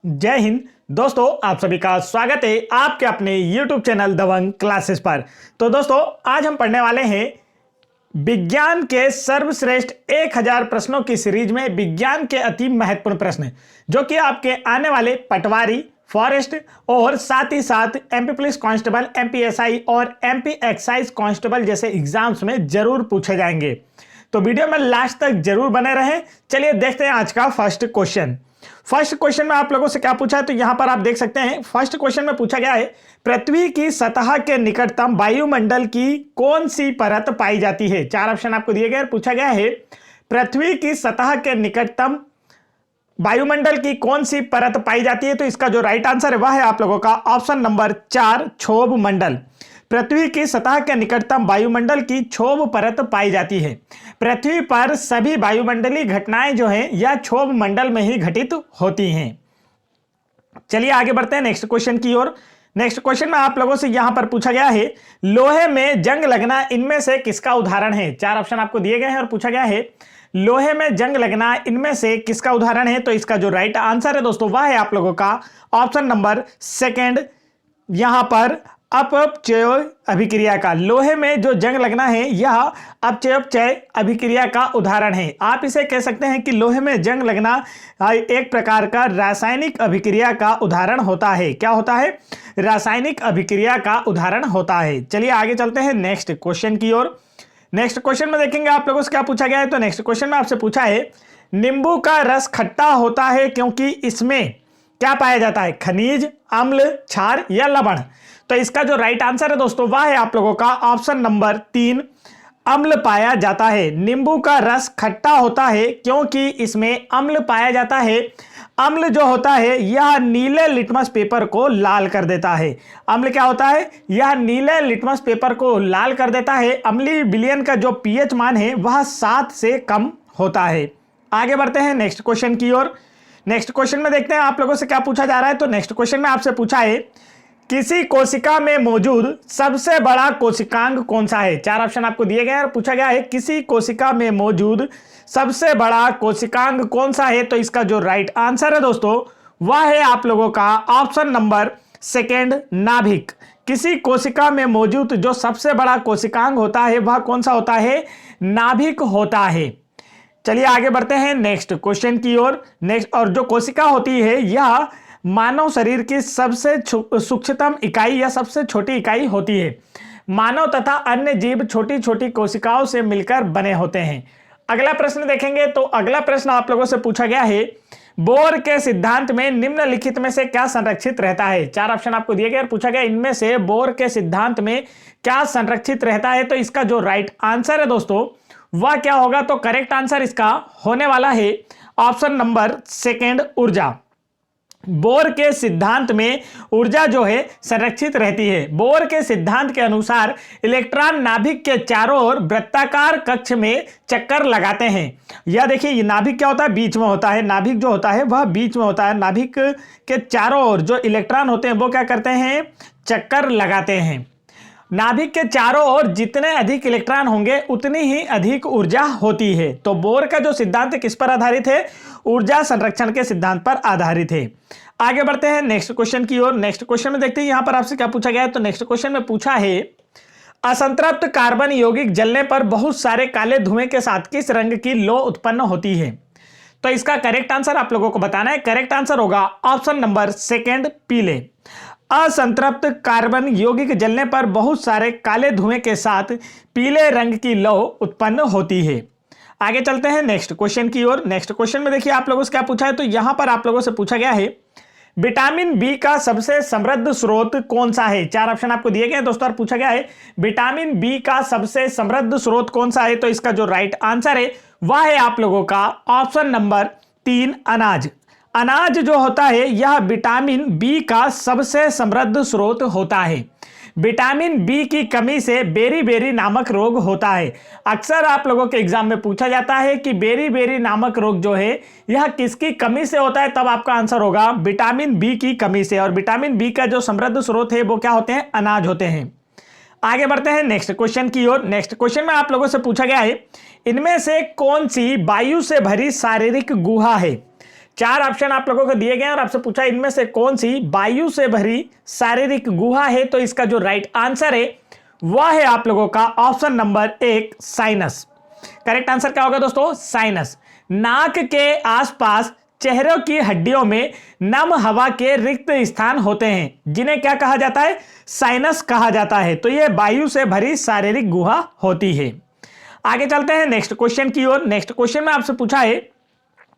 जय हिंद दोस्तों, आप सभी का स्वागत है आपके अपने YouTube चैनल दबंग क्लासेस पर। तो दोस्तों, आज हम पढ़ने वाले हैं विज्ञान के सर्वश्रेष्ठ 1000 प्रश्नों की सीरीज में विज्ञान के अति महत्वपूर्ण प्रश्न जो कि आपके आने वाले पटवारी, फॉरेस्ट और साथ ही साथ MP police constable, MP SI और एमपी एक्साइज कांस्टेबल जैसे एग्जाम्स में जरूर पूछे जाएंगे। तो वीडियो में लास्ट तक जरूर बने रहें। चलिए देखते हैं आज का फर्स्ट क्वेश्चन। फर्स्ट क्वेश्चन में आप लोगों से क्या पूछा है, तो यहां पर आप देख सकते हैं। फर्स्ट क्वेश्चन में पूछा गया है, पृथ्वी की सतह के निकटतम वायुमंडल की कौन सी परत पाई जाती है। चार ऑप्शन आपको दिए गए। पूछा गया है, पृथ्वी की सतह के निकटतम वायुमंडल की कौन सी परत पाई जाती है। तो इसका जो राइट आंसर है वह है आप लोगों का ऑप्शन नंबर 4, क्षोभ मंडल। पृथ्वी की सतह के निकटतम वायुमंडल की क्षोभ परत पाई जाती है। पृथ्वी पर सभी वायुमंडलीय घटनाएं जो हैं यह क्षोभ मंडल में ही घटित होती हैं। चलिए आगे बढ़ते हैं नेक्स्ट क्वेश्चन की ओर। नेक्स्ट क्वेश्चन में आप लोगों से यहां पर पूछा गया है, लोहे में जंग लगना इनमें से किसका उदाहरण है। चार ऑप्शन आपको दिए गए हैं और पूछा गया है, लोहे में जंग लगना इनमें से किसका उदाहरण है। तो इसका जो राइट आंसर है दोस्तों वह है आप लोगों का ऑप्शन नंबर 2, यहां पर अपचय अभिक्रिया का। लोहे में जो जंग लगना है यह अपचय अभिक्रिया का उदाहरण है। आप इसे कह सकते हैं कि लोहे में जंग लगना एक प्रकार का रासायनिक अभिक्रिया का उदाहरण होता है। क्या होता है? रासायनिक अभिक्रिया का उदाहरण होता है। चलिए आगे चलते हैं नेक्स्ट क्वेश्चन की ओर। नेक्स्ट क्वेश्चन में देखेंगे आप लोगों से क्या पूछा गया है। तो नेक्स्ट क्वेश्चन में आपसे पूछा है, नींबू का रस खट्टा होता है क्योंकि इसमें क्या पाया जाता है, खनिज, अम्ल, क्षार या लवण। तो इसका जो राइट आंसर है दोस्तों वह है आप लोगों का ऑप्शन नंबर 3, अम्ल पाया जाता है। नींबू का रस खट्टा होता है क्योंकि इसमें अम्ल पाया जाता है। अम्ल जो होता है यह नीले लिटमस पेपर को लाल कर देता है। अम्ल क्या होता है? यह नीले लिटमस पेपर को लाल कर देता है। अम्लीय विलयन का जो पीएच मान है वह 7 से कम होता है। आगे बढ़ते हैं नेक्स्ट क्वेश्चन की ओर। नेक्स्ट क्वेश्चन में देखते हैं आप लोगों से क्या पूछा जा रहा है। तो नेक्स्ट क्वेश्चन में आपसे पूछा है, किसी कोशिका में मौजूद सबसे बड़ा कोशिकांग कौन सा है। चार ऑप्शन आपको दिए गए हैं और पूछा गया है, किसी कोशिका में मौजूद सबसे बड़ा कोशिकांग कौन सा है। तो इसका जो राइट आंसर है दोस्तों वह है आप लोगों का ऑप्शन नंबर 2, नाभिक। किसी कोशिका में मौजूद जो सबसे बड़ा कोशिकांग होता है वह कौन सा होता है? नाभिक होता है। चलिए आगे बढ़ते हैं नेक्स्ट क्वेश्चन की ओर। नेक्स्ट, और जो कोशिका होती है यह मानव शरीर की सबसे सूक्ष्मतम इकाई या सबसे छोटी इकाई होती है। मानव तथा अन्य जीव छोटी छोटी कोशिकाओं से मिलकर बने होते हैं। अगला प्रश्न देखेंगे। तो अगला प्रश्न आप लोगों से पूछा गया है, बोर के सिद्धांत में निम्नलिखित में से क्या संरक्षित रहता है। चार ऑप्शन आपको दिए गए और पूछा गया, इनमें से बोर के सिद्धांत में क्या संरक्षित रहता है। तो इसका जो राइट आंसर है दोस्तों वह क्या होगा? तो करेक्ट आंसर इसका होने वाला है ऑप्शन नंबर 2, ऊर्जा। बोर के सिद्धांत में ऊर्जा जो है संरक्षित रहती है। बोर के सिद्धांत के अनुसार इलेक्ट्रॉन नाभिक के चारों ओर वृत्ताकार कक्ष में चक्कर लगाते हैं। यह देखिए, ये नाभिक क्या होता है? बीच में होता है। नाभिक जो होता है वह बीच में होता है। नाभिक के चारों ओर जो इलेक्ट्रॉन होते हैं वो क्या करते हैं? चक्कर लगाते हैं। नाभिक के चारों ओर जितने अधिक इलेक्ट्रॉन होंगे उतनी ही अधिक ऊर्जा होती है। तो बोर का जो सिद्धांत किस पर आधारित है? ऊर्जा संरक्षण के सिद्धांत पर आधारित है। आगे बढ़ते हैं नेक्स्ट क्वेश्चन की ओर। नेक्स्ट क्वेश्चन में देखते हैं यहां पर आपसे क्या पूछा गया है। तो नेक्स्ट क्वेश्चन में पूछा है, असंतृप्त कार्बन यौगिक जलने पर बहुत सारे काले धुएं के साथ किस रंग की लौ उत्पन्न होती है। तो इसका करेक्ट आंसर आप लोगों को बताना है। करेक्ट आंसर होगा ऑप्शन नंबर 2, पीले। असंतृप्त कार्बन यौगिक जलने पर बहुत सारे काले धुएं के साथ पीले रंग की लौ उत्पन्न होती है। आगे चलते हैं नेक्स्ट क्वेश्चन की ओर। नेक्स्ट क्वेश्चन में देखिए आप लोगों से क्या पूछा है। तो यहां पर आप लोगों से पूछा गया है, विटामिन बी का सबसे समृद्ध स्रोत कौन सा है। चार ऑप्शन आपको दिए गए हैं दोस्तों और पूछा गया है, विटामिन बी का सबसे समृद्ध स्रोत कौन सा है। तो इसका जो राइट आंसर है वह है आप लोगों का ऑप्शन नंबर 3, अनाज। अनाज जो होता है यह विटामिन बी का सबसे समृद्ध स्रोत होता है। विटामिन बी की कमी से बेरी नामक रोग होता है। अक्सर आप लोगों के एग्जाम में पूछा जाता है कि बेरी नामक रोग जो है यह किसकी कमी से होता है। तब आपका आंसर होगा विटामिन बी की कमी से। और विटामिन बी का जो समृद्ध स्रोत है वो क्या होते हैं? अनाज होते हैं। आगे बढ़ते हैं नेक्स्ट क्वेश्चन की ओर। नेक्स्ट क्वेश्चन में आप लोगों से पूछा गया है, इनमें से कौन सी वायु से भरी शारीरिक गुहा है। चार ऑप्शन आप लोगों को दिए गए और आपसे पूछा इनमें से कौन सी वायु से भरी शारीरिक गुहा है, तो इसका जो राइट आंसर है वह है आप लोगों का option number 1 sinus. Correct answer क्या होगा दोस्तों? साइनस। नाक के आसपास चेहरे की हड्डियों में नम हवा के रिक्त स्थान होते हैं जिन्हें क्या कहा जाता है? साइनस कहा जाता है। तो यह वायु से भरी शारीरिक गुहा होती है। आगे चलते हैं नेक्स्ट क्वेश्चन की ओर। नेक्स्ट क्वेश्चन में आपसे पूछा है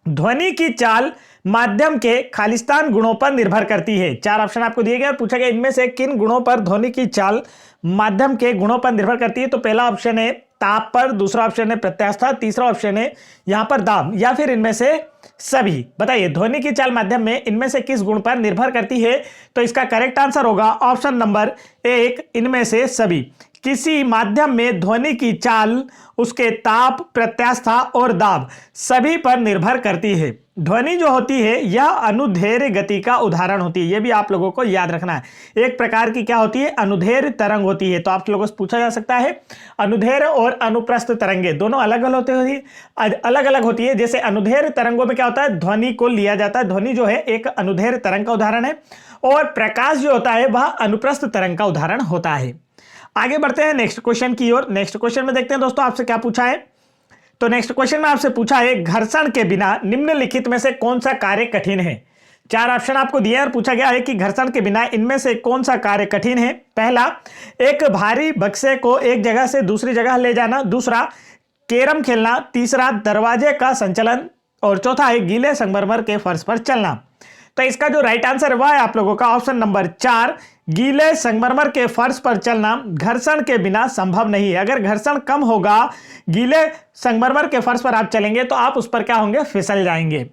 ध्वनि की चाल माध्यम के खालिस्तान गुणों पर निर्भर करती है। चार ऑप्शन आपको दिए गए और पूछा गया इनमें से किन गुणों पर ध्वनि की चाल माध्यम के गुणों पर निर्भर करती है। तो पहला ऑप्शन है ताप पर, दूसरा ऑप्शन है प्रत्यास्था, तीसरा ऑप्शन है यहां पर दाब, या फिर इनमें से सभी। बताइए ध्वनि की चाल माध्यम में इनमें से किस गुण पर निर्भर करती है? तो इसका करेक्ट आंसर होगा ऑप्शन नंबर 1 इनमें से सभी। किसी माध्यम में ध्वनि की चाल उसके ताप, प्रत्यास्था और दाब सभी पर निर्भर करती है। ध्वनि जो होती है यह अनुदैर्घ्य गति का उदाहरण होती है। यह भी आप लोगों को याद रखना है। एक प्रकार की क्या होती है? अनुदैर्घ्य तरंग होती है। तो आप लोगों से पूछा जा सकता है अनुदैर्घ्य और अनुप्रस्थ तरंगे दोनों अलग अलग होती है। जैसे अनुदैर्घ्य तरंगों में क्या होता है? ध्वनि को लिया जाता है। ध्वनि जो है एक अनुदैर्घ्य तरंग का उदाहरण है और प्रकाश जो होता है वह अनुप्रस्थ तरंग का उदाहरण होता है। आगे बढ़ते हैं नेक्स्ट क्वेश्चन की ओर। नेक्स्ट क्वेश्चन में देखते हैं दोस्तों आपसे क्या पूछा है। तो नेक्स्ट क्वेश्चन में आपसे पूछा है घर्षण के बिना निम्नलिखित में से कौन सा कार्य कठिन है। चार ऑप्शन आपको दिए और पूछा गया है कि घर्षण के बिना इनमें से कौन सा कार्य कठिन है। पहला, एक भारी बक्से को एक जगह से दूसरी जगह ले जाना, दूसरा कैरम खेलना, तीसरा दरवाजे का संचालन और चौथा है गीले संगमरमर के फर्श पर चलना। तो इसका जो राइट आंसर है वह है आप लोगों का ऑप्शन नंबर 4 गीले संगमरमर के फर्श पर चलना घर्षण के बिना संभव नहीं है। अगर घर्षण कम होगा, गीले संगमरमर के फर्श पर आप चलेंगे तो आप उस पर क्या होंगे? फिसल जाएंगे।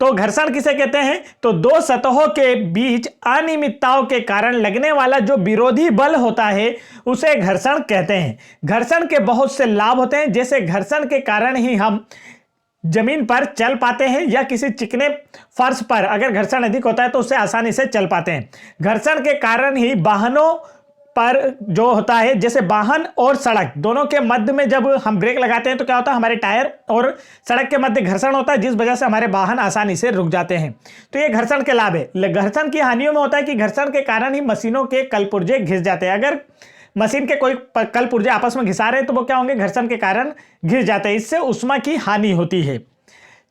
तो घर्षण किसे कहते हैं? तो दो सतहों के बीच अनियमितताओं के कारण लगने वाला जो विरोधी बल होता है उसे घर्षण कहते हैं। घर्षण के बहुत से लाभ होते हैं, जैसे घर्षण के कारण ही हम जमीन पर चल पाते हैं या किसी चिकने फर्श पर अगर घर्षण अधिक होता है तो उससे आसानी से चल पाते हैं। घर्षण के कारण ही वाहनों पर जो होता है, जैसे वाहन और सड़क दोनों के मध्य में जब हम ब्रेक लगाते हैं तो क्या होता है? हमारे टायर और सड़क के मध्य घर्षण होता है, जिस वजह से हमारे वाहन आसानी से रुक जाते हैं। तो ये घर्षण के लाभ है। घर्षण की हानियों में होता है कि घर्षण के कारण ही मशीनों के कलपुर्जे घिस जाते हैं। अगर मशीन के कोई कल पुर्जे आपस में घिसा रहे हैं तो वो क्या होंगे? घर्षण के कारण घिस जाते हैं। इससे उष्मा की हानि होती है।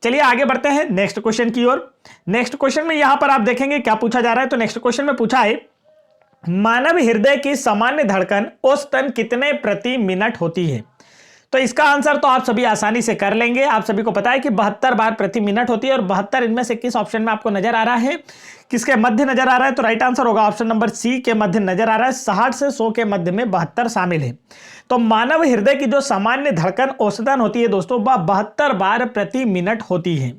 चलिए आगे बढ़ते हैं नेक्स्ट क्वेश्चन की ओर। नेक्स्ट क्वेश्चन में यहां पर आप देखेंगे क्या पूछा जा रहा है। तो नेक्स्ट क्वेश्चन में पूछा है मानव हृदय की सामान्य धड़कन औसतन कितने प्रति मिनट होती है। तो इसका आंसर तो आप सभी आसानी से कर लेंगे। आप सभी को पता है कि 72 बार प्रति मिनट होती है और 72 इनमें से किस ऑप्शन में आपको नजर आ रहा है? किसके मध्य नजर आ रहा है? तो राइट आंसर होगा ऑप्शन नंबर सी के मध्य नजर आ रहा है। 60 से 100 के मध्य में 72 शामिल है। तो मानव हृदय की जो सामान्य धड़कन औसतन होती है दोस्तों वह 72 बार प्रति मिनट होती है।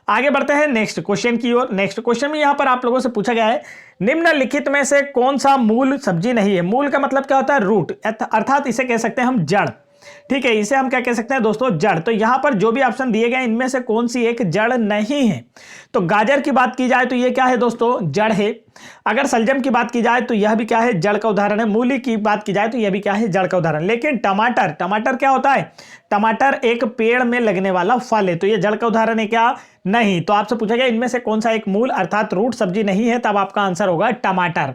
आगे बढ़ते हैं नेक्स्ट क्वेश्चन की ओर। नेक्स्ट क्वेश्चन में यहां पर आप लोगों से पूछा गया है निम्नलिखित में से कौन सा मूल सब्जी नहीं है। मूल का मतलब क्या होता है? रूट, अर्थात इसे कह सकते हैं हम जड़। ठीक है, इसे हम क्या कह सकते हैं दोस्तों? जड़। तो यहां पर जो भी ऑप्शन दिए गए इनमें से कौन सी एक जड़ नहीं है? तो गाजर की बात की जाए तो ये क्या है दोस्तों? जड़ है। अगर सलजम की बात की जाए तो यह भी क्या है? जड़ का उदाहरण है। मूली की बात की जाए तो यह भी क्या है? जड़ का उदाहरण। लेकिन टमाटर क्या होता है? टमाटर एक पेड़ में लगने वाला फल है, तो यह जड़ का उदाहरण है क्या? नहीं। तो आपसे पूछा गया इनमें से कौन सा एक मूल अर्थात रूट सब्जी नहीं है, तब आपका आंसर होगा टमाटर।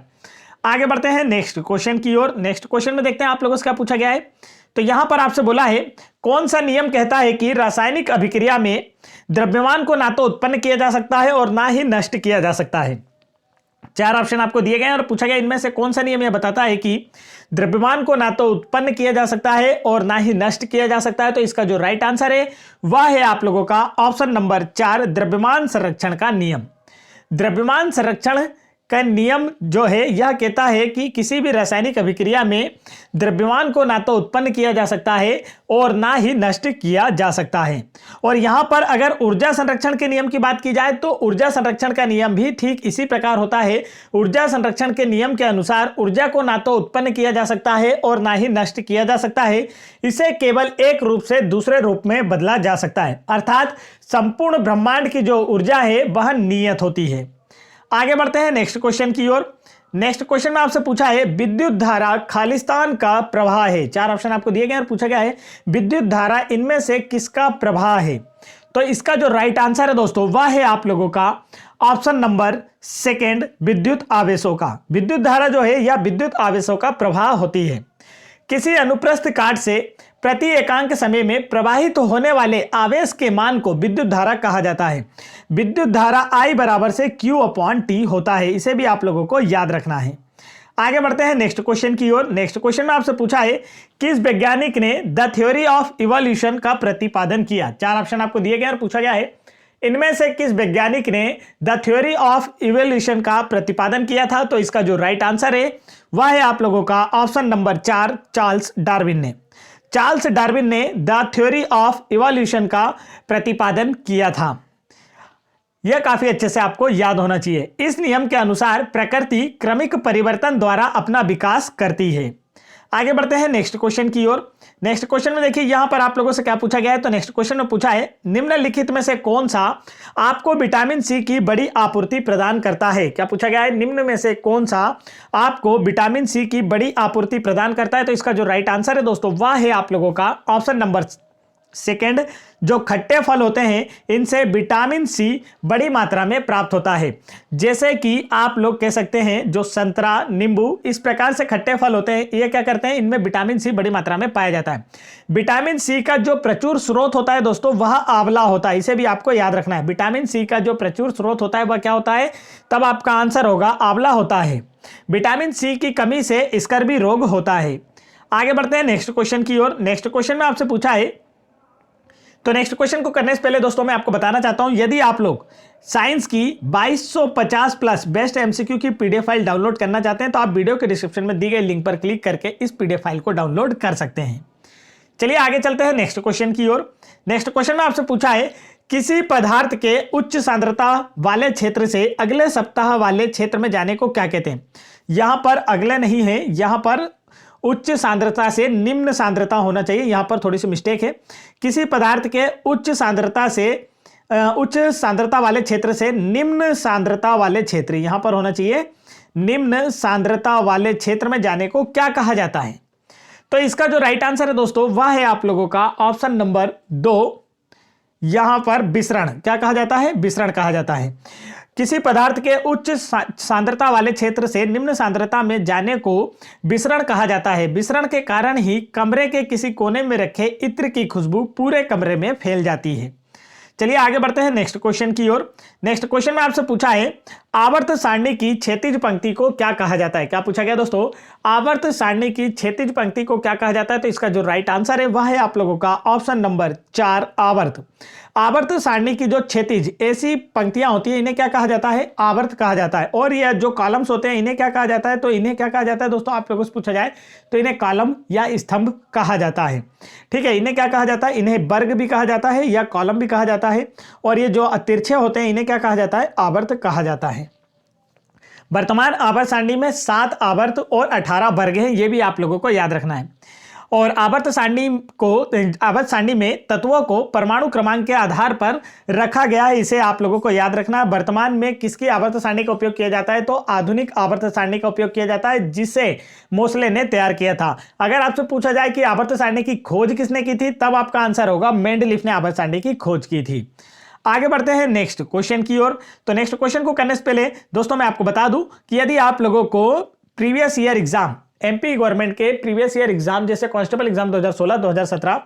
आगे बढ़ते हैं नेक्स्ट क्वेश्चन की ओर। नेक्स्ट क्वेश्चन में देखते हैं आप लोगों से क्या पूछा गया है। तो यहां पर आपसे बोला है कौन सा नियम कहता है कि रासायनिक अभिक्रिया में द्रव्यमान को ना तो उत्पन्न किया जा सकता है और ना ही नष्ट किया जा सकता है। चार ऑप्शन आपको दिए गए और पूछा गया इनमें से कौन सा नियम यह बताता है कि द्रव्यमान को ना तो उत्पन्न किया जा सकता है और ना ही नष्ट किया जा सकता है। तो इसका जो राइट आंसर है वह है आप लोगों का ऑप्शन नंबर 4 द्रव्यमान संरक्षण का नियम। द्रव्यमान संरक्षण का नियम जो है यह कहता है कि किसी भी रासायनिक अभिक्रिया में द्रव्यमान को ना तो उत्पन्न किया जा सकता है और ना ही नष्ट किया जा सकता है। और यहाँ पर अगर ऊर्जा संरक्षण के नियम की बात की जाए तो ऊर्जा संरक्षण का नियम भी ठीक इसी प्रकार होता है। ऊर्जा संरक्षण के नियम के अनुसार ऊर्जा को ना तो उत्पन्न किया जा सकता है और ना ही नष्ट किया जा सकता है। इसे केवल एक रूप से दूसरे रूप में बदला जा सकता है, अर्थात संपूर्ण ब्रह्मांड की जो ऊर्जा है वह नियत होती है। आगे बढ़ते हैं नेक्स्ट क्वेश्चन की ओर। नेक्स्ट क्वेश्चन में आपसे पूछा है विद्युत धारा खालिस्तान का प्रवाह है। चार ऑप्शन आपको दिए गए और पूछा गया है विद्युत धारा इनमें से किसका प्रवाह है। तो इसका जो राइट आंसर है दोस्तों वह है आप लोगों का ऑप्शन नंबर सेकेंड, विद्युत आवेशों का। विद्युत धारा जो है या विद्युत आवेशों का प्रवाह होती है। किसी अनुप्रस्थ काट से प्रति एकांक समय में प्रवाहित होने वाले आवेश के मान को विद्युत धारा कहा जाता है। विद्युत धारा I बराबर से Q/T होता है, इसे भी आप लोगों को याद रखना है। आगे बढ़ते हैं नेक्स्ट क्वेश्चन की ओर। नेक्स्ट क्वेश्चन में आपसे पूछा है किस वैज्ञानिक ने द थ्योरी ऑफ इवोल्यूशन का प्रतिपादन किया। 4 ऑप्शन आपको दिए गए और पूछा गया है इनमें से किस वैज्ञानिक ने द थ्योरी ऑफ इवोल्यूशन का प्रतिपादन किया था। तो इसका जो राइट आंसर है वह है आप लोगों का ऑप्शन नंबर 4, चार्ल्स डार्विन ने। चार्ल्स डार्विन ने द थ्योरी ऑफ इवोल्यूशन का प्रतिपादन किया था। यह काफी अच्छे से आपको याद होना चाहिए। इस नियम के अनुसार प्रकृति क्रमिक परिवर्तन द्वारा अपना विकास करती है। आगे बढ़ते हैं नेक्स्ट क्वेश्चन की ओर। नेक्स्ट क्वेश्चन में देखिए यहां पर आप लोगों से क्या पूछा गया है। तो नेक्स्ट क्वेश्चन में पूछा है निम्नलिखित में से कौन सा आपको विटामिन सी की बड़ी आपूर्ति प्रदान करता है। क्या पूछा गया है, निम्न में से कौन सा आपको विटामिन सी की बड़ी आपूर्ति प्रदान करता है। तो इसका जो राइट आंसर है दोस्तों वह है आप लोगों का ऑप्शन नंबर सेकेंड, जो खट्टे फल होते हैं इनसे विटामिन सी बड़ी मात्रा में प्राप्त होता है। जैसे कि आप लोग कह सकते हैं जो संतरा, नींबू, इस प्रकार से खट्टे फल होते हैं, ये क्या करते हैं, इनमें विटामिन सी बड़ी मात्रा में पाया जाता है। विटामिन सी का जो प्रचुर स्रोत होता है दोस्तों वह आंवला होता है, इसे भी आपको याद रखना है। विटामिन सी का जो प्रचुर स्रोत होता है वह क्या होता है, तब आपका आंसर होगा आंवला होता है। विटामिन सी की कमी से स्कर्वी रोग होता है। आगे बढ़ते हैं नेक्स्ट क्वेश्चन की ओर। नेक्स्ट क्वेश्चन में आपसे पूछा है, तो नेक्स्ट क्वेश्चन को करने से पहले दोस्तों मैं आपको बताना चाहता हूं, यदि आप लोग साइंस की 2250 प्लस बेस्ट एमसीक्यू की पीडीएफ फाइल डाउनलोड करना चाहते हैं तो आप वीडियो के डिस्क्रिप्शन में दी गई लिंक पर क्लिक करके इस पीडीएफ फाइल को डाउनलोड कर सकते हैं। चलिए आगे चलते हैं नेक्स्ट क्वेश्चन की ओर। नेक्स्ट क्वेश्चन में आपसे पूछा है किसी पदार्थ के उच्च सांद्रता वाले क्षेत्र से अगले सप्ताह वाले क्षेत्र में जाने को क्या कहते हैं। यहां पर अगले नहीं है, यहां पर उच्च सांद्रता से निम्न सांद्रता होना चाहिए, यहां पर थोड़ी सी मिस्टेक है। किसी पदार्थ के उच्च सांद्रता वाले क्षेत्र से निम्न सांद्रता वाले क्षेत्र, यहां पर होना चाहिए निम्न सांद्रता वाले क्षेत्र में जाने को क्या कहा जाता है। तो इसका जो राइट आंसर है दोस्तों वह है आप लोगों का ऑप्शन नंबर 2, यहां पर विसरण। क्या कहा जाता है, विसरण कहा जाता है। किसी पदार्थ के उच्च सांद्रता वाले क्षेत्र से निम्न सांद्रता में जाने को विसरण कहा जाता है। विसरण के कारण ही कमरे के किसी कोने में रखे इत्र की खुशबू पूरे कमरे में फैल जाती है। चलिए आगे बढ़ते हैं नेक्स्ट क्वेश्चन की ओर। नेक्स्ट क्वेश्चन में आपसे पूछा है आवर्त सारणी की क्षैतिज पंक्ति को क्या कहा जाता है। क्या पूछा गया दोस्तों, आवर्त सारणी की क्षैतिज पंक्ति को क्या कहा जाता है। तो इसका जो राइट आंसर है वह है आप लोगों का ऑप्शन नंबर 4, आवर्त। आवर्त सारणी की जो क्षैतिज ऐसी पंक्तियां होती है इन्हें क्या कहा जाता है, आवर्त कहा जाता है। और यह जो कॉलम्स होते हैं इन्हें क्या कहा जाता है, तो इन्हें क्या कहा जाता है दोस्तों, आप लोगों से पूछा जाए तो इन्हें कॉलम या स्तंभ कहा जाता है। ठीक है, इन्हें क्या कहा जाता है, इन्हें वर्ग भी कहा जाता है या कॉलम भी कहा जाता है। और ये जो तिरछे होते हैं इन्हें क्या कहा जाता है, आवर्त कहा जाता है। वर्तमान आवर्त सारणी में 7 आवर्त और 18 वर्ग हैं, ये भी आप लोगों को याद रखना है। और आवर्त सारणी में तत्वों को परमाणु क्रमांक के आधार पर रखा गया है, इसे आप लोगों को याद रखना है। वर्तमान में किसकी आवर्त सारणी का उपयोग किया जाता है, तो आधुनिक आवर्त सारणी का उपयोग किया जाता है जिसे मोसले ने तैयार किया था। अगर आपसे पूछा जाए कि आवर्त सारणी की खोज किसने की थी, तब आपका आंसर होगा मेंडलीफ ने आवर्त सारणी की खोज की थी। आगे बढ़ते हैं नेक्स्ट क्वेश्चन की ओर। तो नेक्स्ट क्वेश्चन को करने से पहले दोस्तों मैं आपको बता दूं कि यदि आप लोगों को previous year exam, MP government के प्रीवियस ईयर एग्जाम जैसे constable exam 2016-2017,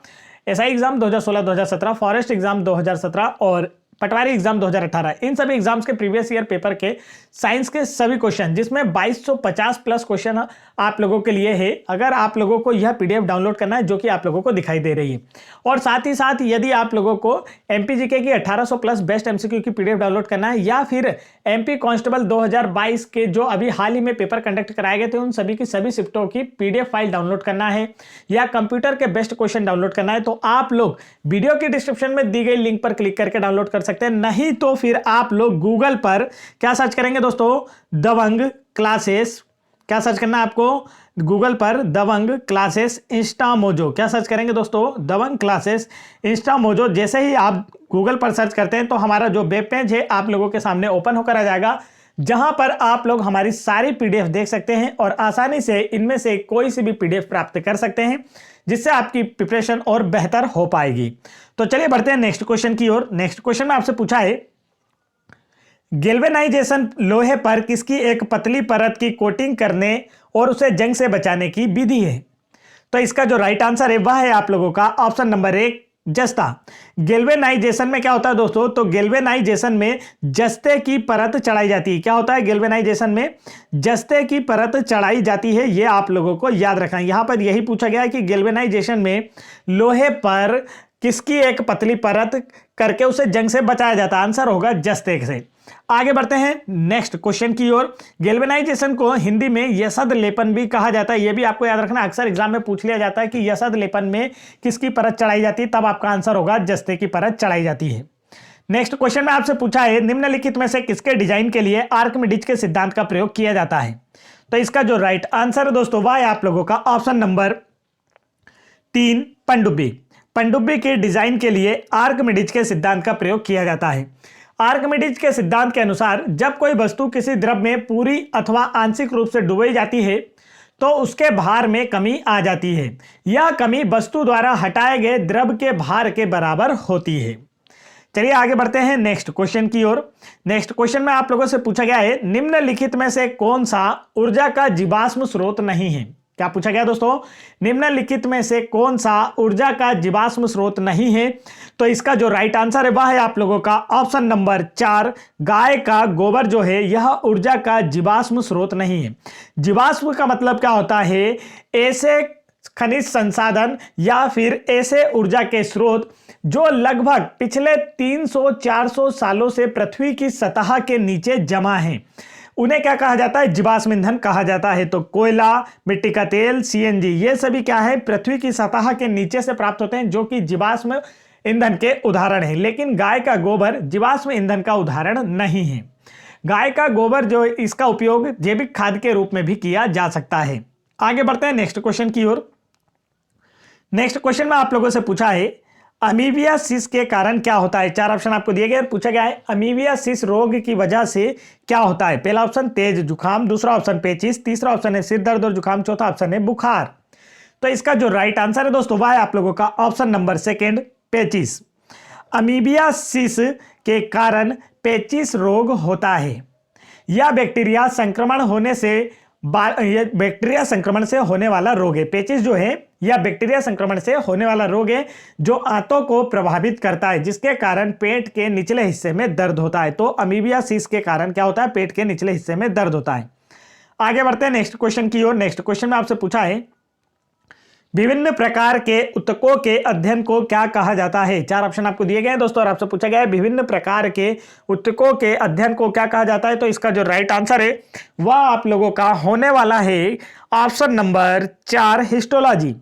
SI exam 2016-2017, forest exam 2017 और पटवारी एग्जाम 2018, इन सभी एग्जाम्स के प्रीवियस ईयर पेपर के साइंस के सभी क्वेश्चन, जिसमें 2250 प्लस क्वेश्चन आप लोगों के लिए है। अगर आप लोगों को यह पीडीएफ डाउनलोड करना है जो कि आप लोगों को दिखाई दे रही है, और साथ ही साथ यदि आप लोगों को एमपीजीके की 1800 प्लस बेस्ट एमसीक्यू की पीडीएफ डाउनलोड करना है, या फिर एमपी कांस्टेबल 2022 के जो अभी हाल ही में पेपर कंडक्ट कराए गए थे उन सभी की सभी शिफ्टों की पीडीएफ फाइल डाउनलोड करना है, या कंप्यूटर के बेस्ट क्वेश्चन डाउनलोड करना है, तो आप लोग वीडियो की डिस्क्रिप्शन में दी गई लिंक पर क्लिक करके डाउनलोड कर सकते हैं। नहीं तो फिर आप लोग गूगल पर क्या सर्च करेंगे दोस्तों, दबंग क्लासेस। क्या सर्च करना है आपको, गूगल पर दबंग क्लासेस इंस्टा मोजो। क्या सर्च करेंगे दोस्तों, दबंग क्लासेस इंस्टा मोजो। जैसे ही आप गूगल पर सर्च करते हैं तो हमारा जो वेब पेज है आप लोगों के सामने ओपन होकर आ जाएगा, जहां पर आप लोग हमारी सारी पीडीएफ देख सकते हैं और आसानी से इनमें से कोई सी भी पीडीएफ प्राप्त कर सकते हैं। जिससे आपकी प्रिपरेशन और बेहतर हो पाएगी। तो चलिए बढ़ते हैं नेक्स्ट क्वेश्चन की ओर। नेक्स्ट क्वेश्चन में आपसे पूछा है, गैल्वेनाइजेशन लोहे पर किसकी एक पतली परत की कोटिंग करने और उसे जंग से बचाने की विधि है? तो इसका जो राइट आंसर है वह है आप लोगों का ऑप्शन नंबर 1, जस्ता। गैल्वेनाइजेशन में क्या होता है दोस्तों? तो गैल्वेनाइजेशन में जस्ते की परत चढ़ाई जाती है। क्या होता है गैल्वेनाइजेशन में? जस्ते की परत चढ़ाई जाती है। यह आप लोगों को याद रखना है। यहां पर यही पूछा गया है कि गैल्वेनाइजेशन में लोहे पर किसकी एक पतली परत करके उसे जंग से बचाया जाता है? आंसर होगा जस्ते से। आगे बढ़ते हैं नेक्स्ट क्वेश्चन की ओर। गैल्वेनाइजेशन को हिंदी में यशद लेपन भी कहा जाता है। यह भी आपको याद रखना, अक्सर एग्जाम में पूछ लिया जाता है कि यशद लेपन में किसकी परत चढ़ाई जाती है, तब आपका आंसर होगा जस्ते की परत चढ़ाई जाती है। नेक्स्ट क्वेश्चन में आपसे पूछा है, निम्नलिखित में से किसके डिजाइन के लिए आर्किमिडीज के सिद्धांत का प्रयोग किया जाता है? तो इसका जो राइट आंसर है दोस्तों वह है आप लोगों का ऑप्शन नंबर 3, पनडुब्बी। पनडुब्बी के डिजाइन के लिए आर्किमिडीज के सिद्धांत का प्रयोग किया जाता है। आर्किमिडीज के सिद्धांत के अनुसार जब कोई वस्तु किसी द्रव में पूरी अथवा आंशिक रूप से डुबोई जाती है तो उसके भार में कमी आ जाती है। यह कमी वस्तु द्वारा हटाए गए द्रव के भार के बराबर होती है। चलिए आगे बढ़ते हैं नेक्स्ट क्वेश्चन की ओर। नेक्स्ट क्वेश्चन में आप लोगों से पूछा गया है, निम्नलिखित में से कौन सा ऊर्जा का जीवाश्म स्रोत नहीं है? क्या पूछा गया दोस्तों? निम्नलिखित में से कौन सा ऊर्जा का जीवाश्म स्रोत नहीं है? तो इसका जो राइट आंसर है वह है आप लोगों का ऑप्शन नंबर 4, गाय का गोबर जो है यह ऊर्जा का जीवाश्म स्रोत नहीं है। जीवाश्म का मतलब क्या होता है? ऐसे खनिज संसाधन या फिर ऐसे ऊर्जा के स्रोत जो लगभग पिछले 300-400 सालों से पृथ्वी की सतह के नीचे जमा हैं, उन्हें क्या कहा जाता है? जीवाश्म ईंधन कहा जाता है। तो कोयला, मिट्टी का तेल, सीएनजी, ये सभी क्या है? पृथ्वी की सतह के नीचे से प्राप्त होते हैं, जो कि जीवाश्म ईंधन के उदाहरण है। लेकिन गाय का गोबर जीवाश्म ईंधन का उदाहरण नहीं है। गाय का गोबर जो इसका उपयोग जैविक खाद के रूप में भी किया जा सकता है। आगे बढ़ते हैं नेक्स्ट क्वेश्चन की ओर। नेक्स्ट क्वेश्चन में आप लोगों से पूछा है, अमीबियासिस के कारण क्या होता है? 4 ऑप्शन आपको दिए गए। पूछा गया है अमीबियासिस रोग की वजह से क्या होता है? पहला ऑप्शन तेज जुकाम, दूसरा ऑप्शन पेचिश, तीसरा ऑप्शन है सिर दर्द और जुकाम, चौथा ऑप्शन है बुखार। तो इसका जो राइट आंसर है दोस्तों वह है आप लोगों का ऑप्शन नंबर 2, पेचिश। अमीबियासिस के कारण पेचिश रोग होता है। यह बैक्टीरिया संक्रमण से होने वाला रोग है। पेचिश जो है यह बैक्टीरिया संक्रमण से होने वाला रोग है जो आंतों को प्रभावित करता है, जिसके कारण पेट के निचले हिस्से में दर्द होता है। तो अमीबियासिस के कारण क्या होता है? पेट के निचले हिस्से में दर्द होता है। आगे बढ़ते हैं नेक्स्ट क्वेश्चन की ओर। नेक्स्ट क्वेश्चन में आपसे पूछा है, विभिन्न प्रकार के ऊतकों के अध्ययन को क्या कहा जाता है? 4 ऑप्शन आपको दिए गए हैं दोस्तों और आपसे पूछा गया है विभिन्न प्रकार के ऊतकों के अध्ययन को क्या कहा जाता है? तो इसका जो राइट आंसर है वह आप लोगों का होने वाला है ऑप्शन नंबर 4, हिस्टोलॉजी।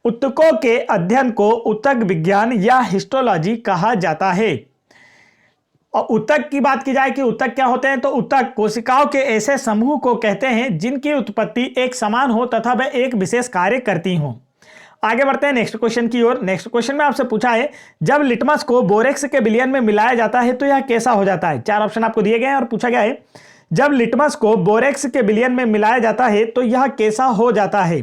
ऊतकों के अध्ययन को ऊतक विज्ञान या हिस्टोलॉजी कहा जाता है। और ऊतक की बात की जाए कि ऊतक क्या होते हैं, तो ऊतक कोशिकाओं के ऐसे समूह को कहते हैं जिनकी उत्पत्ति एक समान हो तथा वह एक विशेष कार्य करती हो। आगे बढ़ते हैं नेक्स्ट क्वेश्चन की ओर। नेक्स्ट क्वेश्चन में आपसे पूछा है, जब लिटमस को बोरेक्स के विलयन में मिलाया जाता है तो यह कैसा हो जाता है? 4 ऑप्शन आपको दिए गए हैं और पूछा गया है, जब लिटमस को बोरेक्स के विलयन में मिलाया जाता है तो यह कैसा हो जाता है?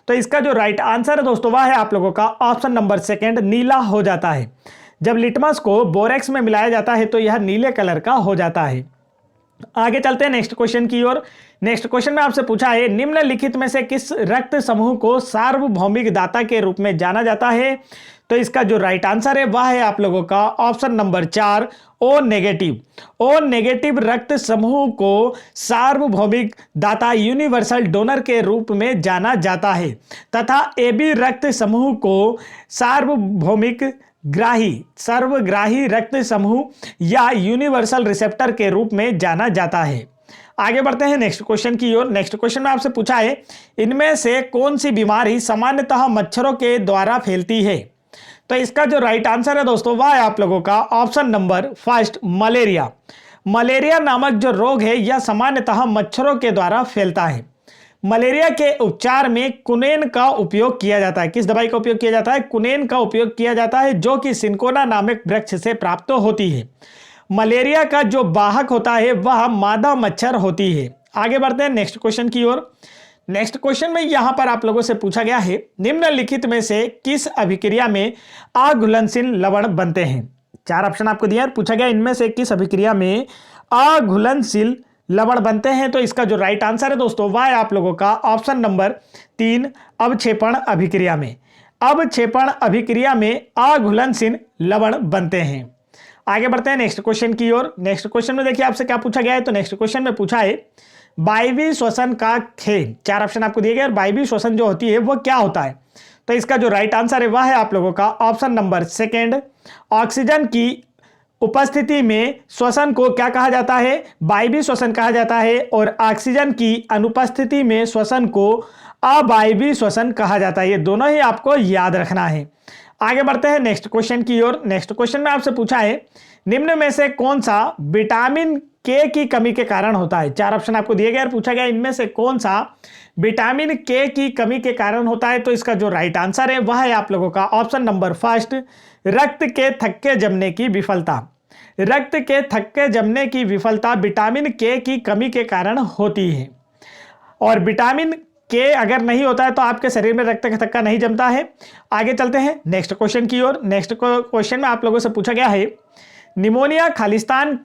तो इसका जो राइट आंसर है दोस्तों वह है आप लोगों का ऑप्शन नंबर 2, नीला हो जाता है। जब लिटमस को बोरेक्स में मिलाया जाता है तो यह नीले कलर का हो जाता है। आगे चलते हैं नेक्स्ट क्वेश्चन की ओर। नेक्स्ट क्वेश्चन में आपसे पूछा है, निम्नलिखित में से किस रक्त समूह को सार्वभौमिक दाता के रूप में जाना जाता है? तो इसका जो राइट आंसर है वह है आप लोगों का option number 4, O negative. O negative रक्त समूह को सार्वभौमिक दाता यूनिवर्सल डोनर के रूप में जाना जाता है तथा एबी रक्त समूह को सर्वग्राही रक्त समूह या यूनिवर्सल रिसेप्टर के रूप में जाना जाता है। आगे बढ़ते हैं नेक्स्ट क्वेश्चन की ओर। नेक्स्ट क्वेश्चन में आपसे पूछा है, इनमें से कौन सी बीमारी सामान्यतः मच्छरों के द्वारा फैलती है? तो इसका जो राइट आंसर है दोस्तों वह है आप लोगों का ऑप्शन नंबर 1, मलेरिया। मलेरिया नामक जो रोग है यह सामान्यतः मच्छरों के द्वारा फैलता है। मलेरिया के उपचार में कुनेन का उपयोग किया जाता है। किस दवाई का उपयोग किया जाता है? कुनेन का उपयोग किया जाता है, जो कि सिंकोना नामक वृक्ष से प्राप्त होती है। मलेरिया का जो वाहक होता है वह मादा मच्छर होती है। आगे बढ़ते हैं नेक्स्ट क्वेश्चन की ओर। नेक्स्ट क्वेश्चन में यहां पर आप लोगों से पूछा गया है, निम्नलिखित में से किस अभिक्रिया में अघुलनशील लवण बनते हैं। 4 ऑप्शन आपको दिया, पूछा गया इनमें से किस अभिक्रिया में अघुलनशील लवण बनते हैं। तो इसका जो राइट आंसर है दोस्तों वह है आप लोगों का ऑप्शन नंबर 3, अवक्षेपण अभिक्रिया में। अवक्षेपण अभिक्रिया में अघुलनशील लवण बनते हैं। आगे बढ़ते हैं नेक्स्ट क्वेश्चन की ओर। नेक्स्ट क्वेश्चन में देखिए आपसे क्या पूछा गया है। तो नेक्स्ट क्वेश्चन में पूछा है वायवीय श्वसन का खेल। 4 ऑप्शन आपको दिए गए और वायवीय श्वसन जो होती है वो क्या होता है। तो इसका जो राइट आंसर है वह है आप लोगों का ऑप्शन नंबर 2, ऑक्सीजन की उपस्थिति में श्वसन को क्या कहा जाता है, वायवीय श्वसन कहा जाता है। और ऑक्सीजन की अनुपस्थिति में श्वसन को अवायवीय श्वसन कहा जाता है। ये दोनों ही आपको याद रखना है। आगे बढ़ते हैं नेक्स्ट क्वेश्चन की ओर। नेक्स्ट क्वेश्चन में आपसे पूछा है निम्न में से कौन सा विटामिन के की कमी के कारण होता है। 4 ऑप्शन आपको दिए गए और पूछा गया इनमें से कौन सा विटामिन के की कमी के कारण होता है। तो इसका जो राइट आंसर है वह है आप लोगों का ऑप्शन नंबर 1, रक्त के थक्के जमने की विफलता। रक्त के थक्के जमने की विफलता विटामिन के की कमी के कारण होती है। और विटामिन के अगर नहीं होता है तो आपके शरीर में रक्त का थक्का नहीं जमता है। आगे चलते हैं नेक्स्ट क्वेश्चन की ओर। नेक्स्ट क्वेश्चन में आप लोगों से पूछा गया है निमोनिया खालिस्तान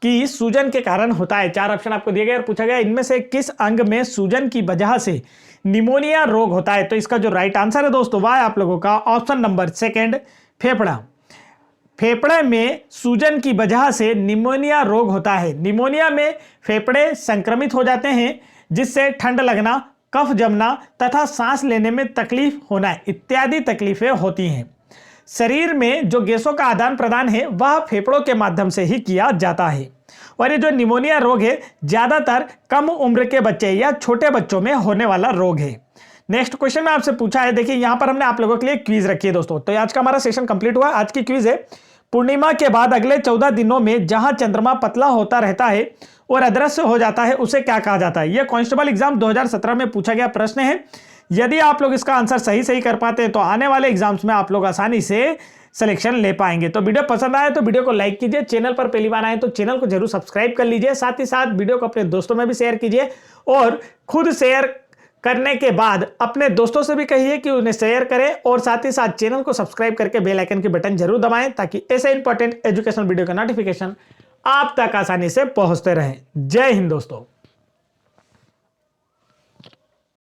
की सूजन के कारण होता है। 4 ऑप्शन आपको दिए गए और पूछा गया इनमें से किस अंग में सूजन की वजह से निमोनिया रोग होता है। तो इसका जो राइट आंसर है दोस्तों वह है आप लोगों का ऑप्शन नंबर 2, फेफड़ा। फेफड़े में सूजन की वजह से निमोनिया रोग होता है। निमोनिया में फेफड़े संक्रमित हो जाते हैं जिससे ठंड लगना, कफ जमना तथा सांस लेने में तकलीफ होना इत्यादि तकलीफें होती हैं। शरीर में जो गैसों का आदान प्रदान है वह फेफड़ों के माध्यम से ही किया जाता है। और ये जो निमोनिया रोग है ज्यादातर कम उम्र के बच्चे या छोटे बच्चों में होने वाला रोग है। नेक्स्ट क्वेश्चन में आपसे पूछा है, देखिए यहां पर हमने आप लोगों के लिए क्विज रखी है दोस्तों। तो आज का हमारा सेशन कंप्लीट हुआ। आज की क्विज है पूर्णिमा के बाद अगले 14 दिनों में जहां चंद्रमा पतला होता रहता है और अदृश्य हो जाता है उसे क्या कहा जाता है। यह कांस्टेबल एग्जाम 2017 में पूछा गया प्रश्न है। यदि आप लोग इसका आंसर सही कर पाते हैं तो आने वाले एग्जाम्स में आप लोग आसानी से सिलेक्शन ले पाएंगे। तो वीडियो पसंद आए तो वीडियो को लाइक कीजिए, चैनल पर पहली बार आए तो चैनल को जरूर सब्सक्राइब कर लीजिए, साथ ही साथ वीडियो को अपने दोस्तों में भी शेयर कीजिए और खुद शेयर करने के बाद अपने दोस्तों से भी कहिए कि उन्हें शेयर करें और साथ ही साथ चैनल को सब्सक्राइब करके बेल आइकन की बटन जरूर दबाएं ताकि ऐसे इंपॉर्टेंट एजुकेशन वीडियो का नोटिफिकेशन आप तक आसानी से पहुंचते रहे। जय हिंद दोस्तों।